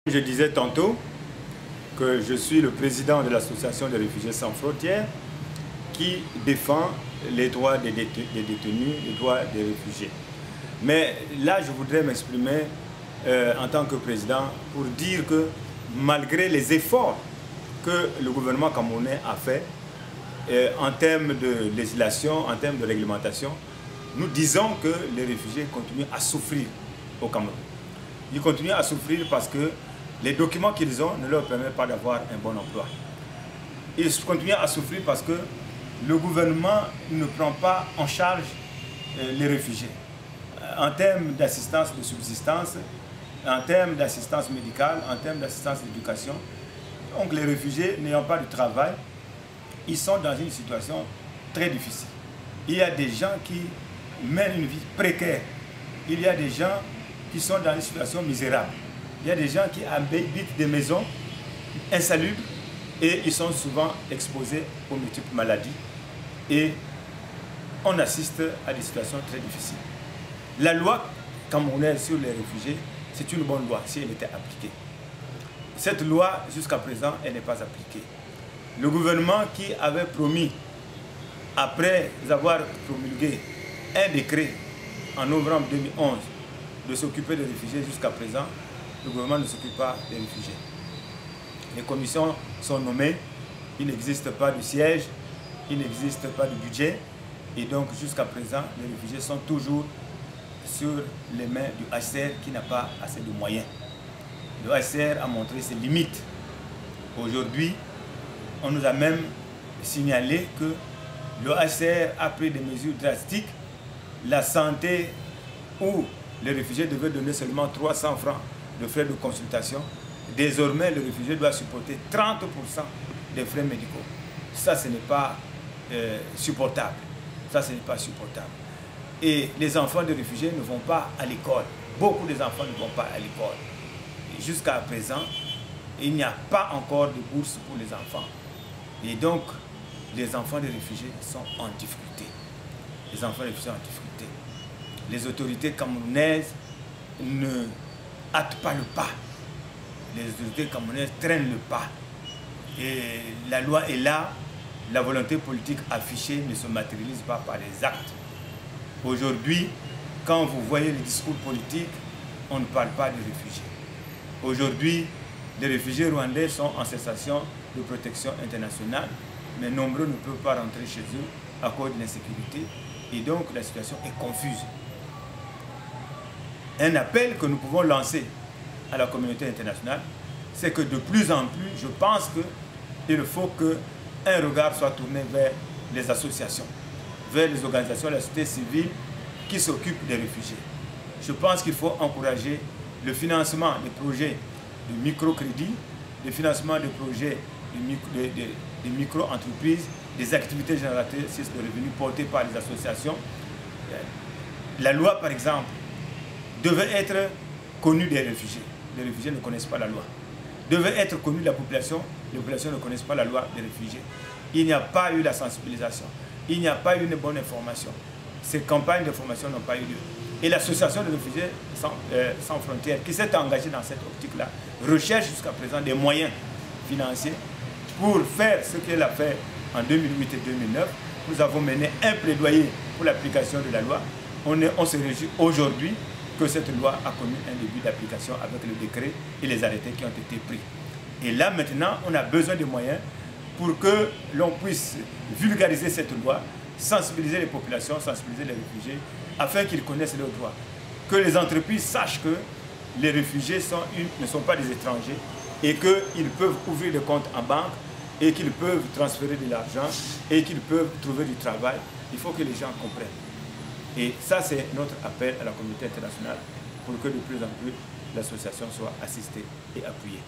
Je disais tantôt que je suis le président de l'association des réfugiés sans frontières qui défend les droits des détenus, les droits des réfugiés. Mais là, je voudrais m'exprimer en tant que président pour dire que malgré les efforts que le gouvernement camerounais a fait en termes de législation, en termes de réglementation, nous disons que les réfugiés continuent à souffrir au Cameroun. Ils continuent à souffrir parce que les documents qu'ils ont ne leur permettent pas d'avoir un bon emploi. Ils continuent à souffrir parce que le gouvernement ne prend pas en charge les réfugiés. En termes d'assistance de subsistance, en termes d'assistance médicale, en termes d'assistance d'éducation. Donc les réfugiés n'ayant pas de travail, ils sont dans une situation très difficile. Il y a des gens qui mènent une vie précaire. Il y a des gens qui sont dans une situation misérable. Il y a des gens qui habitent des maisons insalubres et ils sont souvent exposés aux multiples maladies. Et on assiste à des situations très difficiles. La loi camerounaise sur les réfugiés, c'est une bonne loi si elle était appliquée. Cette loi, jusqu'à présent, elle n'est pas appliquée. Le gouvernement qui avait promis, après avoir promulgué un décret en novembre 2011, de s'occuper des réfugiés, jusqu'à présent, le gouvernement ne s'occupe pas des réfugiés. Les commissions sont nommées, il n'existe pas de siège, il n'existe pas de budget, et donc jusqu'à présent, les réfugiés sont toujours sur les mains du HCR qui n'a pas assez de moyens. Le HCR a montré ses limites. Aujourd'hui, on nous a même signalé que le HCR a pris des mesures drastiques. La santé, où les réfugiés devaient donner seulement 300 francs de frais de consultation, désormais le réfugié doit supporter 30% des frais médicaux. Ça, ce n'est pas supportable. Ça, ce n'est pas supportable. Et les enfants des réfugiés ne vont pas à l'école. Beaucoup des enfants ne vont pas à l'école. Jusqu'à présent, il n'y a pas encore de bourse pour les enfants. Et donc, les enfants des réfugiés sont en difficulté. Les enfants des réfugiés sont en difficulté. Les autorités camerounaises ne hâtent pas le pas. Les autorités camerounaises traînent le pas. Et la loi est là. La volonté politique affichée ne se matérialise pas par les actes. Aujourd'hui, quand vous voyez les discours politiques, on ne parle pas des réfugiés. Aujourd'hui, les réfugiés rwandais sont en cessation de protection internationale, mais nombreux ne peuvent pas rentrer chez eux à cause de l'insécurité. Et donc, la situation est confuse. Un appel que nous pouvons lancer à la communauté internationale, c'est que de plus en plus, je pense qu'il faut qu'un regard soit tourné vers les associations, vers les organisations de la société civile qui s'occupent des réfugiés. Je pense qu'il faut encourager le financement des projets de microcrédit, le financement des projets de micro-entreprises, des activités génératrices de revenus portées par les associations. La loi, par exemple, devait être connue des réfugiés. Les réfugiés ne connaissent pas la loi. Devait être connue de la population. Les populations ne connaissent pas la loi des réfugiés. Il n'y a pas eu la sensibilisation. Il n'y a pas eu une bonne information. Ces campagnes d'information n'ont pas eu lieu. Et l'association des réfugiés sans frontières, qui s'est engagée dans cette optique-là, recherche jusqu'à présent des moyens financiers pour faire ce qu'elle a fait en 2008 et 2009. Nous avons mené un plaidoyer pour l'application de la loi. On se réjouit aujourd'hui que cette loi a connu un début d'application avec le décret et les arrêtés qui ont été pris. Et là, maintenant, on a besoin de moyens pour que l'on puisse vulgariser cette loi, sensibiliser les populations, sensibiliser les réfugiés, afin qu'ils connaissent leurs droits. Que les entreprises sachent que les réfugiés ne sont pas des étrangers et qu'ils peuvent ouvrir des comptes en banque et qu'ils peuvent transférer de l'argent et qu'ils peuvent trouver du travail. Il faut que les gens comprennent. Et ça, c'est notre appel à la communauté internationale pour que de plus en plus l'association soit assistée et appuyée.